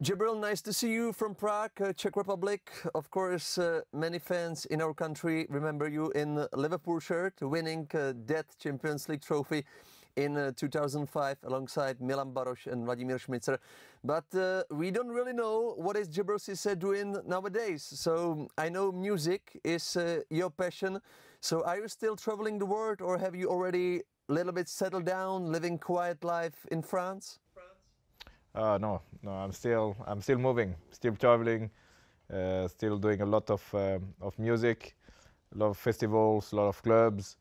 Djibril, nice to see you from Prague, Czech Republic. Of course, many fans in our country remember you in the Liverpool shirt, winning that Champions League trophy in 2005 alongside Milan Baroš and Vladimír Šmicer. But we don't really know what is Djibril Cissé doing nowadays. So I know music is your passion. So are you still traveling the world, or have you already a little bit settled down, living quiet life in France? No, I'm still moving, still traveling, still doing a lot of music, a lot of festivals, a lot of clubs.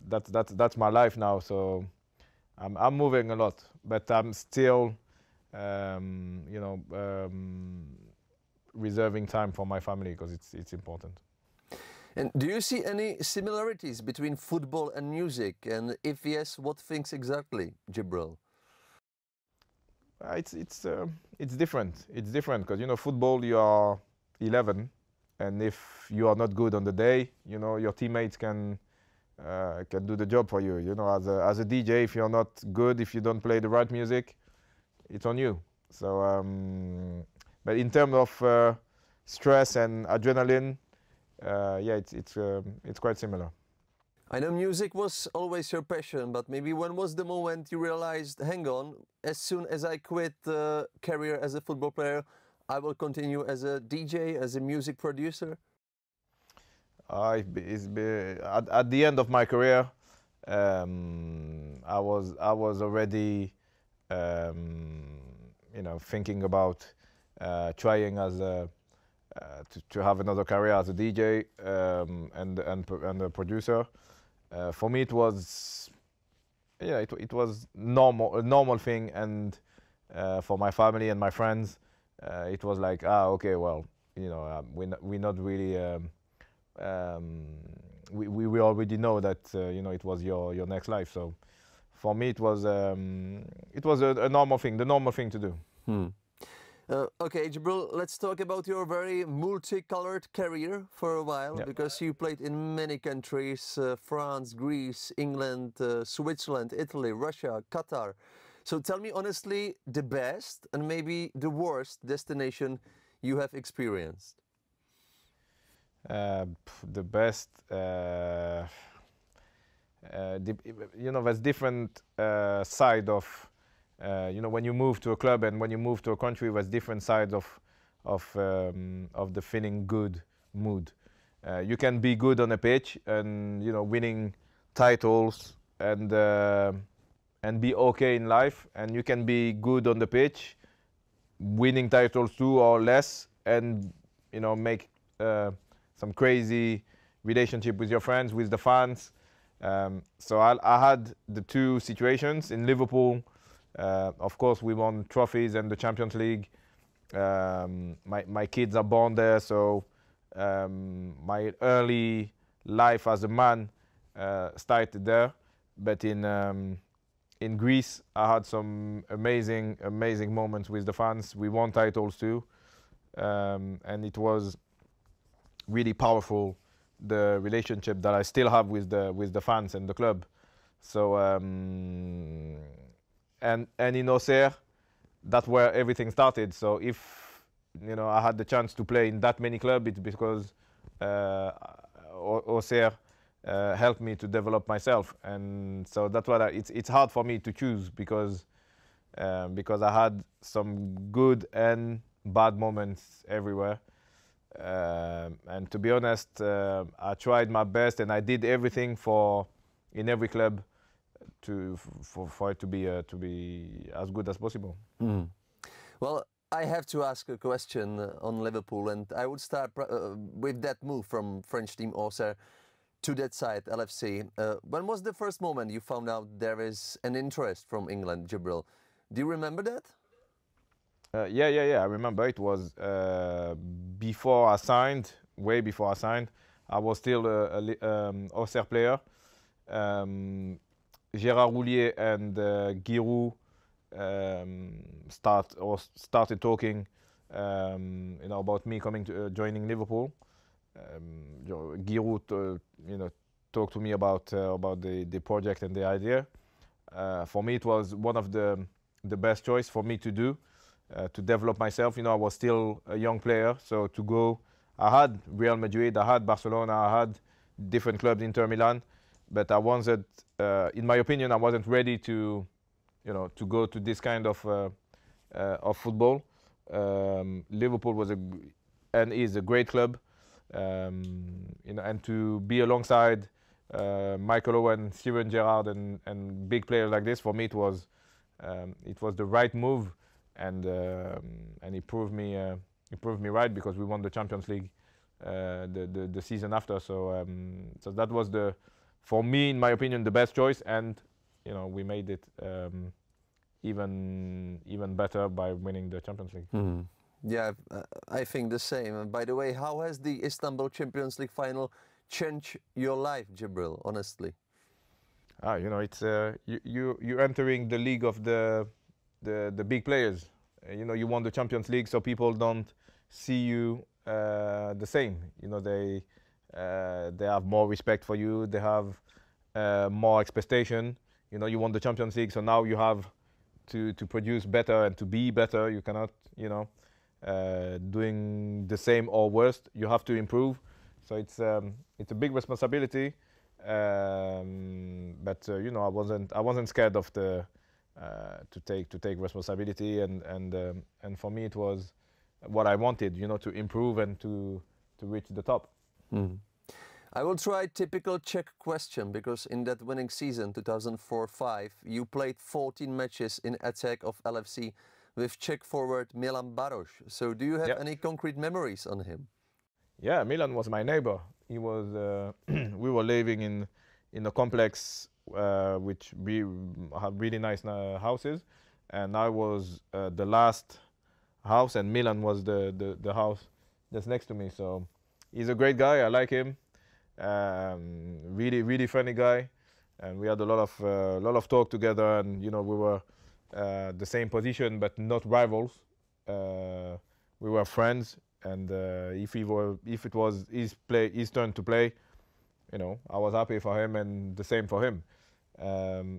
That's my life now. So I'm moving a lot, but I'm still, reserving time for my family because it's important. And do you see any similarities between football and music? And if yes, what things exactly, Djibril? It's different. It's different because football you are 11, and if you are not good on the day, your teammates can do the job for you. As a DJ, if you're not good, if you don't play the right music, it's on you. So, but in terms of stress and adrenaline, yeah, it's quite similar. I know music was always your passion, but maybe when was the moment you realized, hang on, as soon as I quit career as a football player, I will continue as a DJ, as a music producer? At the end of my career, I was already, thinking about trying as to have another career as a DJ and a producer. For me, it was, it was a normal thing, and for my family and my friends, it was like, okay, well, we're not really, we already know that it was your next life. So for me, it was a normal thing, the normal thing to do. Okay, Djibril, let's talk about your very multicolored career for a while, because you played in many countries, France, Greece, England, Switzerland, Italy, Russia, Qatar. So tell me honestly the best and maybe the worst destination you have experienced. The best, there's different side of when you move to a club and when you move to a country, there's different sides of the feeling good mood. You can be good on a pitch and winning titles and be okay in life, and you can be good on the pitch, winning titles too or less, and make some crazy relationship with your friends, with the fans. So I had the two situations in Liverpool. Of course, we won trophies and the Champions League. My kids are born there, so my early life as a man started there. But in Greece, I had some amazing moments with the fans. We won titles too, and it was really powerful, the relationship that I still have with the fans and the club. So. And in Auxerre, that's where everything started. So if I had the chance to play in that many clubs, it's because Auxerre helped me to develop myself, and so that's why it's hard for me to choose because I had some good and bad moments everywhere. And to be honest, I tried my best and I did everything in every club for it to be as good as possible. Well, I have to ask a question on Liverpool, and I would start with that move from French team Auxerre to that side, LFC. When was the first moment you found out there is an interest from England, Djibril? Do you remember that? Yeah. I remember it was before I signed, way before I signed. I was still an Auxerre player. Gérard Roulier and Giroud started talking, about me coming to joining Liverpool. Giroud, talked to me about the project and the idea. For me, it was one of the best choice for me to do. to develop myself. You know, I was still a young player, so to go, I had Real Madrid, I had Barcelona, I had different clubs, Inter Milan, but I wasn't, in my opinion, I wasn't ready to, you know, to go to this kind of football. Liverpool was and is a great club, you know, and to be alongside Michael Owen, Steven Gerrard, and big players like this, for me it was the right move, and it proved me right, because we won the Champions League the season after. So so that was for me, in my opinion, the best choice, and you know, we made it even better by winning the Champions League. Mm. Yeah, I think the same. And by the way, how has the Istanbul Champions League final changed your life, Djibril, honestly? You know, it's you're entering the league of the big players. You know, you won the Champions League, so people don't see you the same. You know, they have more respect for you. They have more expectation. You know, you won the Champions League, so now you have to produce better and to be better. You cannot, you know, doing the same or worse. You have to improve. So it's a big responsibility. But you know, I wasn't scared of to take responsibility, and for me it was what I wanted, you know, to improve and to reach the top. Mm. I will try typical Czech question, because in that winning season 2004-05 you played 14 matches in attack of LFC with Czech forward Milan Baroš. So do you have any concrete memories on him? Yeah, Milan was my neighbor. He was we were living in a complex which we had really nice houses, and I was the last house, and Milan was the house that's next to me. So he's a great guy. I like him. Really funny guy, and we had a lot of talk together, and you know, we were the same position but not rivals. We were friends, and if it was his turn to play, you know, I was happy for him, and the same for him.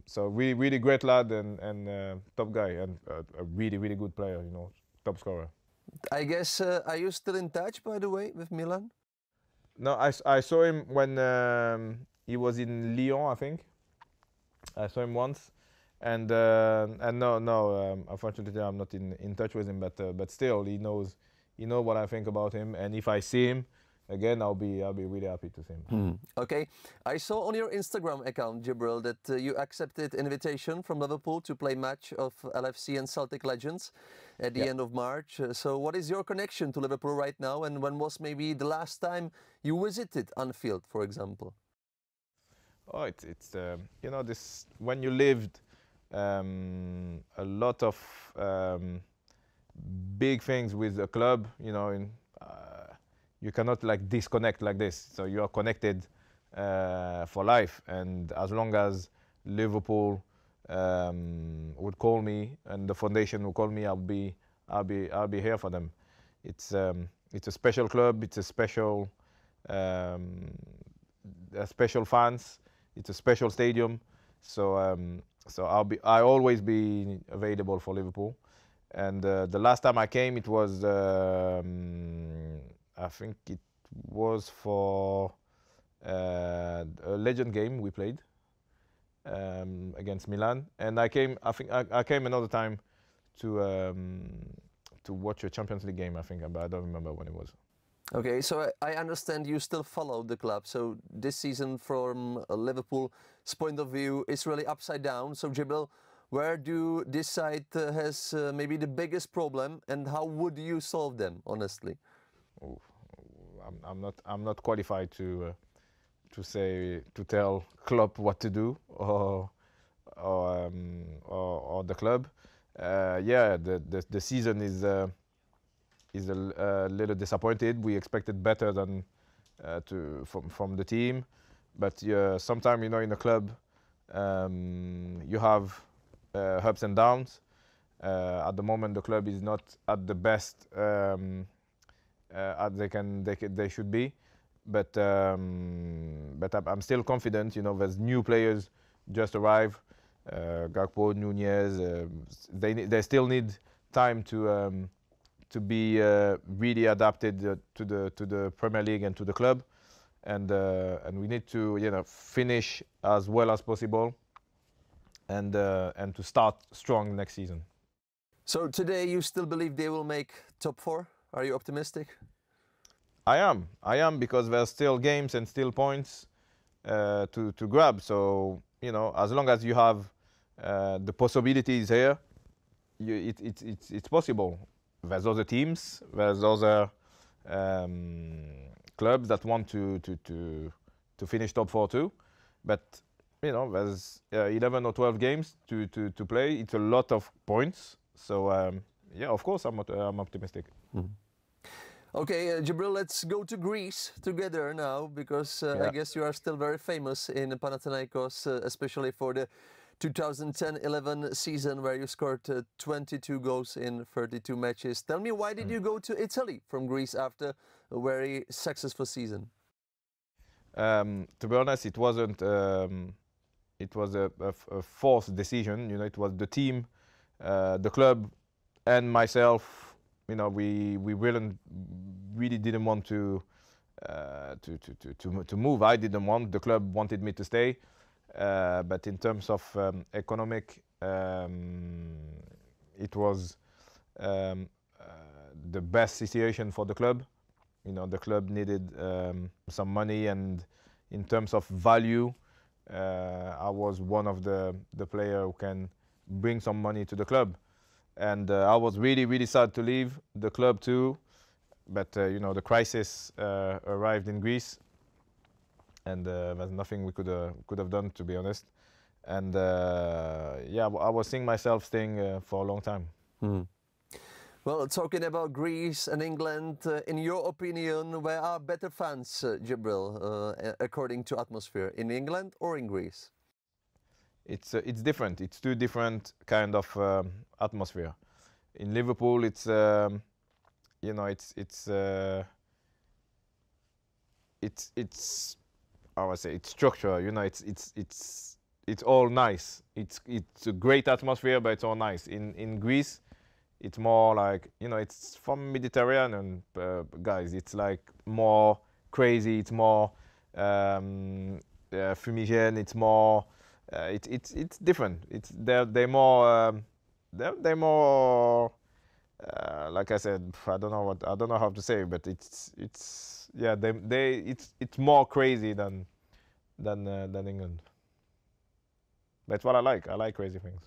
So really great lad, and top guy, and a really good player, you know, top scorer. I guess, are you still in touch, by the way, with Milan? No, I saw him when he was in Lyon, I think. I saw him once, and no, unfortunately I'm not in touch with him, but still he knows what I think about him, and if I see him again, I'll be really happy to see him. Okay, I saw on your Instagram account, Djibril, that you accepted invitation from Liverpool to play match of LFC and Celtic legends at the end of March. So what is your connection to Liverpool right now, and when was maybe the last time you visited Anfield, for example? Oh, it's you know, this, when you lived a lot of big things with a club, you know, you cannot like disconnect like this. So you are connected for life, and as long as Liverpool would call me and the foundation would call me, I'll be here for them. It's a special club. It's a special fans. It's a special stadium. So so I'll always be available for Liverpool. And the last time I came, it was I think it was for a legend game we played against Milan, and I came. I think I came another time to watch a Champions League game, I think, but I don't remember when it was. Okay, so I understand you still follow the club. So this season, from Liverpool's point of view, is really upside down. So Djibril, where do this side has maybe the biggest problem, and how would you solve them, honestly? Oh, I'm not qualified to tell Klopp what to do, or the club. Yeah, the season is a little disappointed. We expected better than from the team, but sometimes, you know, in a club you have ups and downs. At the moment, the club is not at the best as they should be, but I'm still confident. You know, there's new players just arrived, Gakpo, Nunez. They still need time to be really adapted to the Premier League and to the club, and we need to finish as well as possible, and to start strong next season. So today you still believe they will make top 4? Are you optimistic? I am, because there's still games and still points to grab. So as long as you have the possibilities here, it's possible. There's other teams, there's other clubs that want to finish top 4 too, but there's 11 or 12 games to play. It's a lot of points. So yeah, of course I'm optimistic. Mm-hmm. Okay, Djibril, let's go to Greece together now, because I guess you are still very famous in Panathinaikos, especially for the 2010-11 season where you scored 22 goals in 32 matches. Tell me, why did you go to Italy from Greece after a very successful season? To be honest, it wasn't. It was a forced decision. It was the team, the club, and myself. We really didn't want to move. I didn't want. The club wanted me to stay, but in terms of economic, it was the best situation for the club. The club needed some money, and in terms of value, I was one of the players who can bring some money to the club. And I was really sad to leave the club too, but the crisis arrived in Greece, and there's nothing we could have done, to be honest. And yeah, I was seeing myself staying for a long time. Mm. Well, talking about Greece and England, in your opinion, where are better fans, Djibril, according to atmosphere, in England or in Greece? It's different. It's two different kind of atmosphere. In Liverpool, it's I would say it's structure. It's all nice. It's a great atmosphere, but it's all nice. In Greece, it's more like it's from Mediterranean guys. It's like more crazy. It's more fumigène. It's more. It's different. They're more like I said, I don't know how to say, but it's more crazy than England. That's what I like. I like crazy things.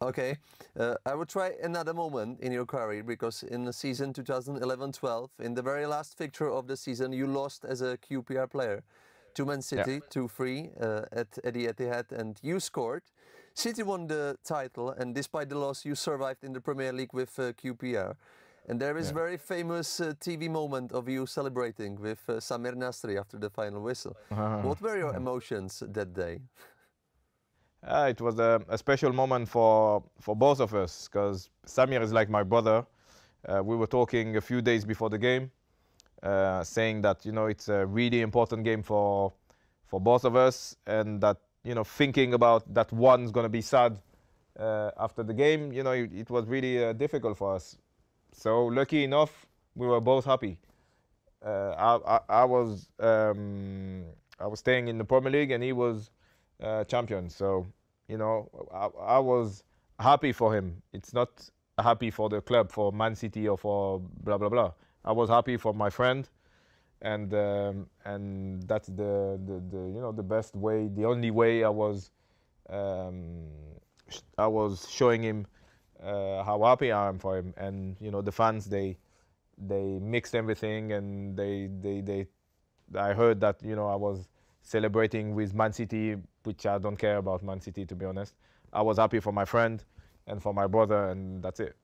Okay, I will try another moment in your career, because in the season 2011-12, in the very last fixture of the season, you lost as a QPR player to Man City, 2-3 at the Etihad, and you scored. City won the title, and despite the loss, you survived in the Premier League with QPR. And there is very famous TV moment of you celebrating with Samir Nasri after the final whistle. What were your emotions that day? It was a special moment for both of us, because Samir is like my brother. We were talking a few days before the game, saying that it's a really important game for both of us, and that thinking about that one's going to be sad after the game, it was really difficult for us. So lucky enough, we were both happy. I was staying in the Premier League, and he was champion. So I was happy for him. It's not happy for the club, for Man City, or for blah blah blah. I was happy for my friend, and that's the best way, the only way I was showing him how happy I am for him. And the fans, they mixed everything, and I heard that I was celebrating with Man City, which I don't care about Man City, to be honest. I was happy for my friend and for my brother, and that's it.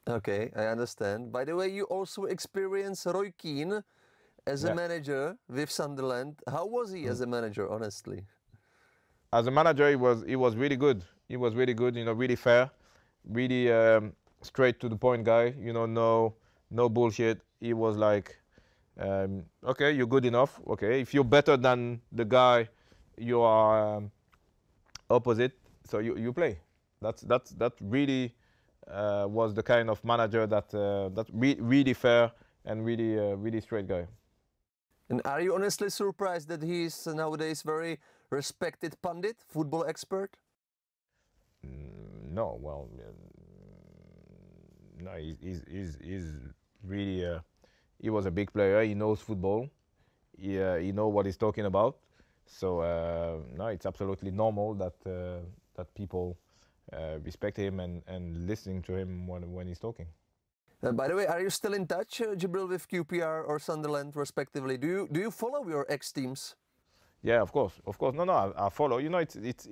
Okay, I understand. By the way, you also experienced Roy Keane as a manager with Sunderland. How was he as a manager, honestly? As a manager, he was really good. He was really good, really fair, really straight to the point guy. No bullshit. He was like, okay, you're good enough. Okay, if you're better than the guy you are opposite, so you play. That's really was the kind of manager that really fair and really straight guy. And are you honestly surprised that he is nowadays very respected pundit, football expert? No, well, no, he's really. He was a big player. He knows football. He knows what he's talking about. So no, it's absolutely normal that that people respect him and listening to him when he's talking. By the way, are you still in touch, Djibril, with QPR or Sunderland, respectively? Do you follow your ex-teams? Yeah, of course. No, I follow. You know, it's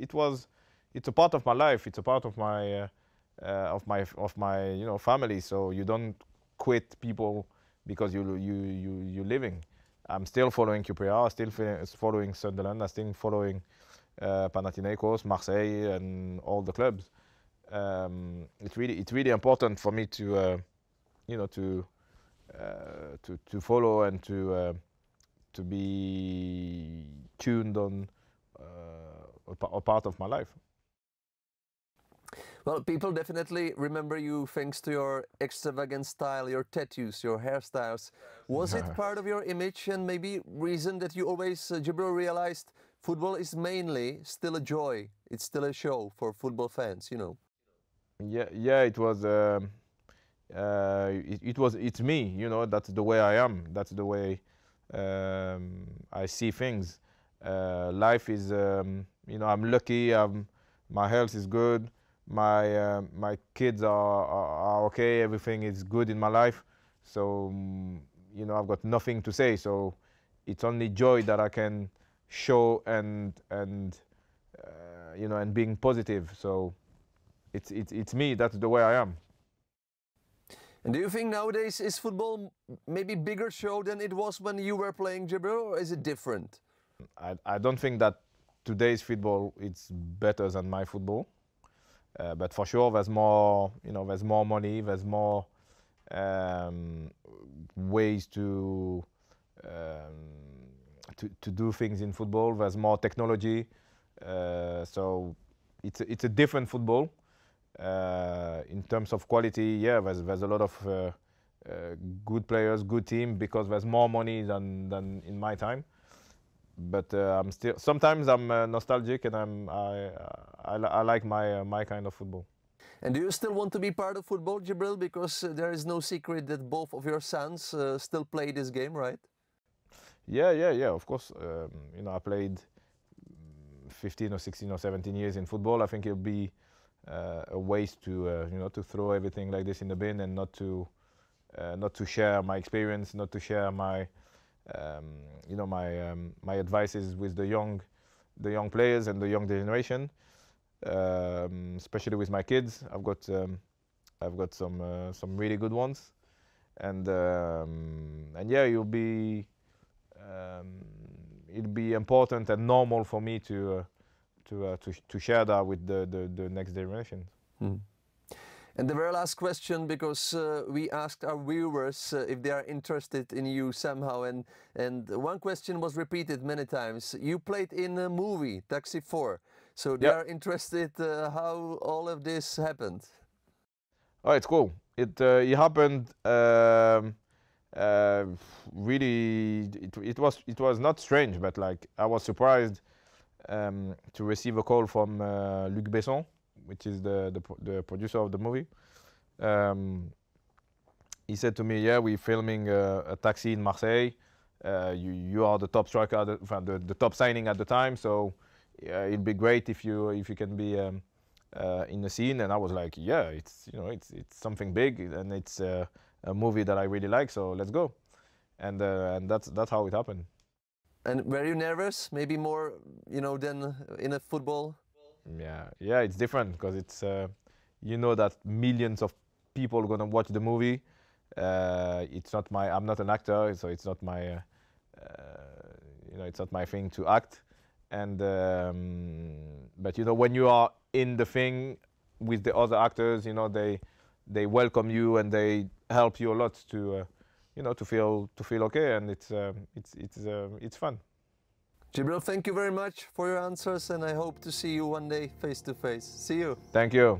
a part of my life. It's a part of my family. So you don't quit people because you're living. I'm still following QPR, still following Sunderland, I'm still following Panathinaikos, Marseille, and all the clubs. It's really important for me to to follow and to be tuned on a part of my life. Well, people definitely remember you thanks to your extravagant style, your tattoos, your hairstyles. Was it part of your image and maybe reason that you always, Djibril, realized football is mainly still a joy? It's still a show for football fans, you know? Yeah, it was. It's me, you know. That's the way I am. That's the way I see things. Life is, you know, I'm lucky. My health is good. My kids are okay. Everything is good in my life. So you know, I've got nothing to say. So it's only joy that I can show and you know, and being positive. So it's me. That's the way I am. And do you think nowadays is football maybe bigger show than it was when you were playing, Djibril, or is it different? I don't think that today's football is better than my football. But for sure, there's more. You know, there's more money. There's more ways to do things in football. There's more technology. So it's a different football. In terms of quality, yeah, there's a lot of good players, good team, because there's more money than in my time. But I'm still, sometimes I'm nostalgic, and I like my kind of football. And do you still want to be part of football, Djibril? Because there is no secret that both of your sons still play this game, right? Yeah, of course. You know, I played 15 or 16 or 17 years in football. I think it'll be a waste to you know, to throw everything like this in the bin and not to share my experience, not to share my you know, my advices with the young players and the young generation, especially with my kids. I've got some really good ones, and yeah, it'll be important and normal for me to share that with the next generation. Mm. And the very last question, because we asked our viewers if they are interested in you somehow, and one question was repeated many times. You played in a movie, Taxi 4, so they are interested how all of this happened. Oh, it's cool. It happened really. It was not strange, but like I was surprised to receive a call from Luc Besson, which is the producer of the movie. He said to me, "Yeah, we're filming a Taxi in Marseille. You are the top striker, the top signing at the time. So it'd be great if you can be in the scene." And I was like, "Yeah, it's something big, and it's a movie that I really like. So let's go." And that's how it happened. And were you nervous? Maybe more, you know, than in a football? Yeah, it's different because it's you know that millions of people are gonna watch the movie. It's not I'm not an actor, so it's not my you know, it's not my thing to act. And but you know, when you are in the thing with the other actors, you know, they welcome you and they help you a lot to you know, to feel okay, and it's fun. Djibril, thank you very much for your answers, and I hope to see you one day face to face. See you. Thank you.